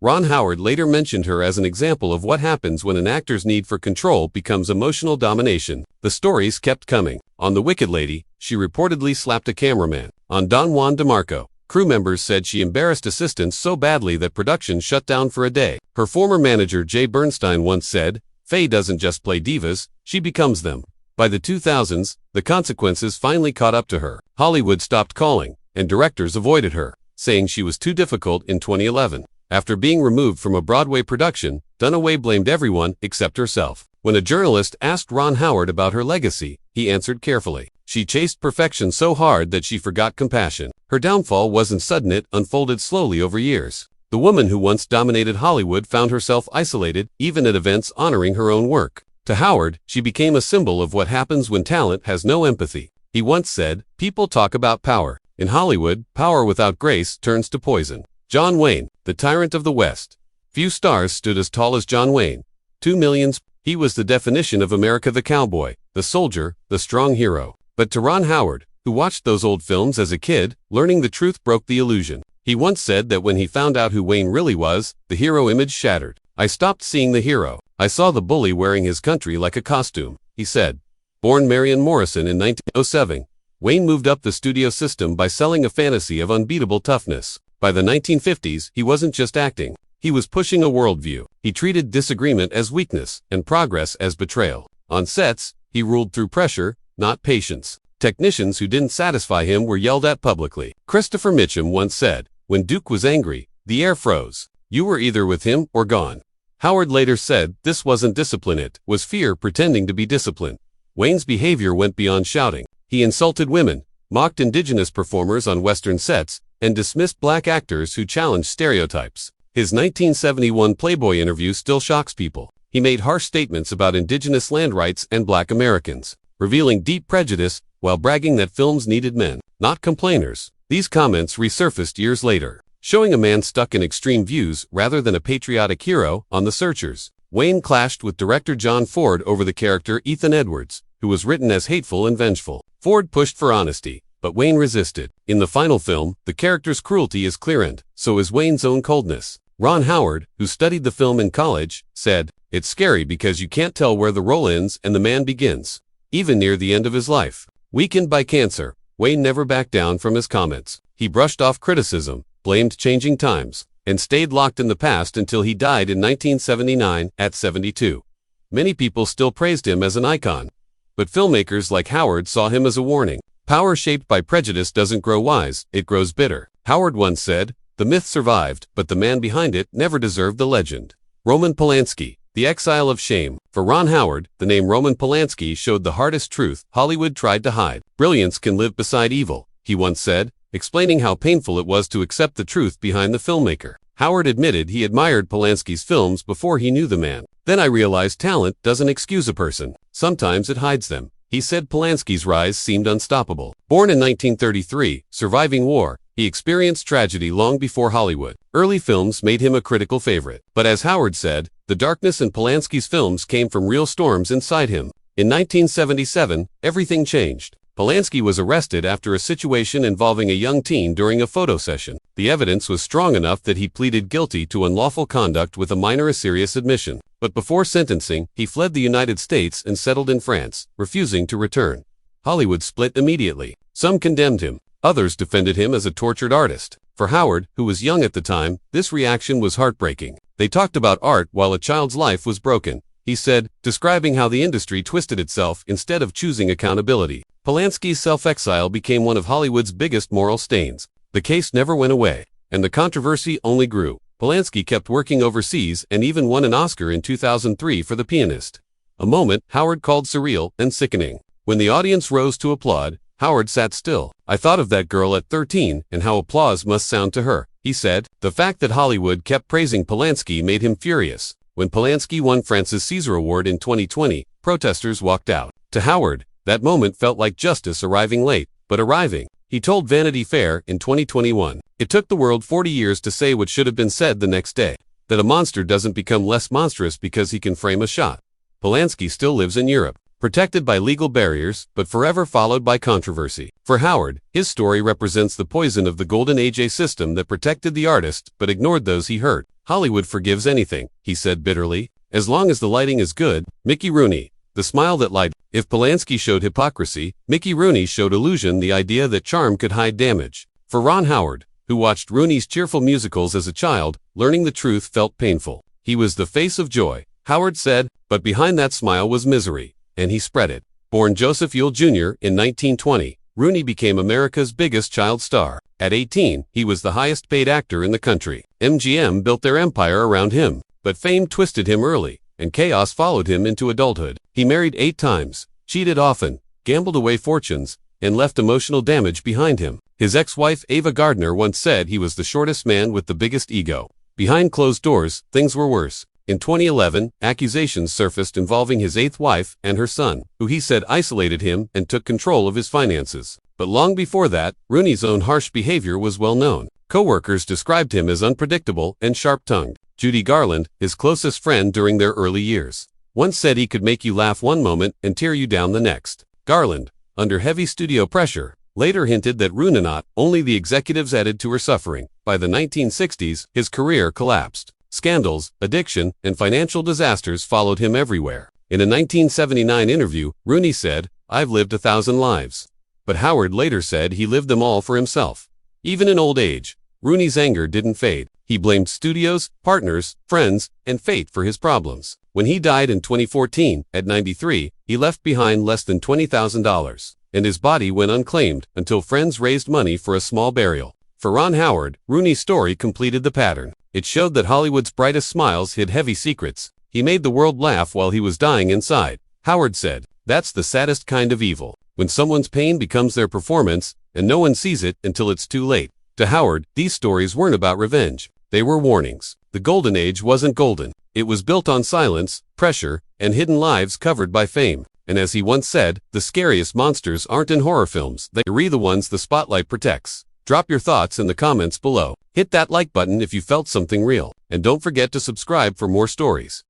Ron Howard later mentioned her as an example of what happens when an actor's need for control becomes emotional domination. The stories kept coming. On The Wicked Lady, she reportedly slapped a cameraman. On Don Juan DeMarco, crew members said she embarrassed assistants so badly that production shut down for a day. Her former manager Jay Bernstein once said, "Faye doesn't just play divas, she becomes them." By the 2000s, the consequences finally caught up to her. Hollywood stopped calling, and directors avoided her, saying she was too difficult. In 2011, after being removed from a Broadway production, Dunaway blamed everyone except herself. When a journalist asked Ron Howard about her legacy, he answered carefully. She chased perfection so hard that she forgot compassion. Her downfall wasn't sudden, it unfolded slowly over years. The woman who once dominated Hollywood found herself isolated, even at events honoring her own work. To Howard, she became a symbol of what happens when talent has no empathy. He once said, "People talk about power. In Hollywood, power without grace turns to poison." John Wayne, the tyrant of the West. Few stars stood as tall as John Wayne. 2 million. He was the definition of America, the cowboy, the soldier, the strong hero. But to Ron Howard, who watched those old films as a kid, learning the truth broke the illusion. He once said that when he found out who Wayne really was, the hero image shattered. "I stopped seeing the hero. I saw the bully wearing his country like a costume," he said. Born Marion Morrison in 1907, Wayne moved up the studio system by selling a fantasy of unbeatable toughness. By the 1950s, he wasn't just acting. He was pushing a worldview. He treated disagreement as weakness and progress as betrayal. On sets, he ruled through pressure, not patience. Technicians who didn't satisfy him were yelled at publicly. Christopher Mitchum once said, "When Duke was angry, the air froze. You were either with him or gone." Howard later said, "This wasn't discipline, it was fear pretending to be discipline." Wayne's behavior went beyond shouting. He insulted women, mocked indigenous performers on Western sets, and dismissed black actors who challenged stereotypes. His 1971 Playboy interview still shocks people. He made harsh statements about indigenous land rights and black Americans, revealing deep prejudice while bragging that films needed men, not complainers. These comments resurfaced years later, showing a man stuck in extreme views rather than a patriotic hero. On The Searchers, Wayne clashed with director John Ford over the character Ethan Edwards, who was written as hateful and vengeful. Ford pushed for honesty, but Wayne resisted. In the final film, the character's cruelty is clear, and so is Wayne's own coldness. Ron Howard, who studied the film in college, said, "It's scary because you can't tell where the role ends and the man begins." Even near the end of his life, weakened by cancer, Wayne never backed down from his comments. He brushed off criticism, blamed changing times, and stayed locked in the past until he died in 1979 at 72. Many people still praised him as an icon, but filmmakers like Howard saw him as a warning. Power shaped by prejudice doesn't grow wise, it grows bitter. Howard once said, "The myth survived, but the man behind it never deserved the legend." Roman Polanski, The Exile of Shame. For Ron Howard, the name Roman Polanski showed the hardest truth Hollywood tried to hide. "Brilliance can live beside evil," he once said, explaining how painful it was to accept the truth behind the filmmaker. Howard admitted he admired Polanski's films before he knew the man. "Then I realized talent doesn't excuse a person. Sometimes it hides them." He said Polanski's rise seemed unstoppable. Born in 1933, surviving war, he experienced tragedy long before Hollywood. Early films made him a critical favorite. But as Howard said, the darkness in Polanski's films came from real storms inside him. In 1977, everything changed. Polanski was arrested after a situation involving a young teen during a photo session. The evidence was strong enough that he pleaded guilty to unlawful conduct with a minor a serious admission. But before sentencing, he fled the United States and settled in France, refusing to return. Hollywood split immediately. Some condemned him. Others defended him as a tortured artist. For Howard, who was young at the time, this reaction was heartbreaking. "They talked about art while a child's life was broken," he said, describing how the industry twisted itself instead of choosing accountability. Polanski's self-exile became one of Hollywood's biggest moral stains. The case never went away, and the controversy only grew. Polanski kept working overseas and even won an Oscar in 2003 for The Pianist, a moment Howard called surreal and sickening. When the audience rose to applaud, Howard sat still. "I thought of that girl at 13 and how applause must sound to her," he said. The fact that Hollywood kept praising Polanski made him furious. When Polanski won Francis Caesar Award in 2020, protesters walked out. To Howard, that moment felt like justice arriving late, but arriving. He told Vanity Fair in 2021, "It took the world 40 years to say what should have been said the next day, that a monster doesn't become less monstrous because he can frame a shot." Polanski still lives in Europe, protected by legal barriers, but forever followed by controversy. For Howard, his story represents the poison of the Golden Age system that protected the artist but ignored those he hurt. Hollywood forgives anything, he said bitterly, as long as the lighting is good. Mickey Rooney, the smile that lied. If Polanski showed hypocrisy, Mickey Rooney showed illusion, the idea that charm could hide damage. For Ron Howard, who watched Rooney's cheerful musicals as a child, learning the truth felt painful. He was the face of joy, Howard said, but behind that smile was misery, and he spread it. Born Joseph Yule Jr. in 1920, Rooney became America's biggest child star. At 18, he was the highest-paid actor in the country. MGM built their empire around him, but fame twisted him early, and chaos followed him into adulthood. He married 8 times, cheated often, gambled away fortunes, and left emotional damage behind him. His ex-wife Ava Gardner once said he was the shortest man with the biggest ego. Behind closed doors, things were worse. In 2011, accusations surfaced involving his 8th wife and her son, who he said isolated him and took control of his finances. But long before that, Rooney's own harsh behavior was well known. Co-workers described him as unpredictable and sharp-tongued. Judy Garland, his closest friend during their early years, once said he could make you laugh one moment and tear you down the next. Garland, under heavy studio pressure, later hinted that Rooney not only the executives added to her suffering. By the 1960s, his career collapsed. Scandals, addiction, and financial disasters followed him everywhere. In a 1979 interview, Rooney said, "I've lived 1,000 lives." But Howard later said he lived them all for himself. Even in old age, Rooney's anger didn't fade. He blamed studios, partners, friends, and fate for his problems. When he died in 2014, at 93, he left behind less than $20,000, and his body went unclaimed until friends raised money for a small burial. For Ron Howard, Rooney's story completed the pattern. It showed that Hollywood's brightest smiles hid heavy secrets. He made the world laugh while he was dying inside. Howard said, "That's the saddest kind of evil, when someone's pain becomes their performance, and no one sees it until it's too late." To Howard, these stories weren't about revenge. They were warnings. The Golden Age wasn't golden. It was built on silence, pressure, and hidden lives covered by fame. And as he once said, the scariest monsters aren't in horror films, they're the ones the spotlight protects. Drop your thoughts in the comments below. Hit that like button if you felt something real. And don't forget to subscribe for more stories.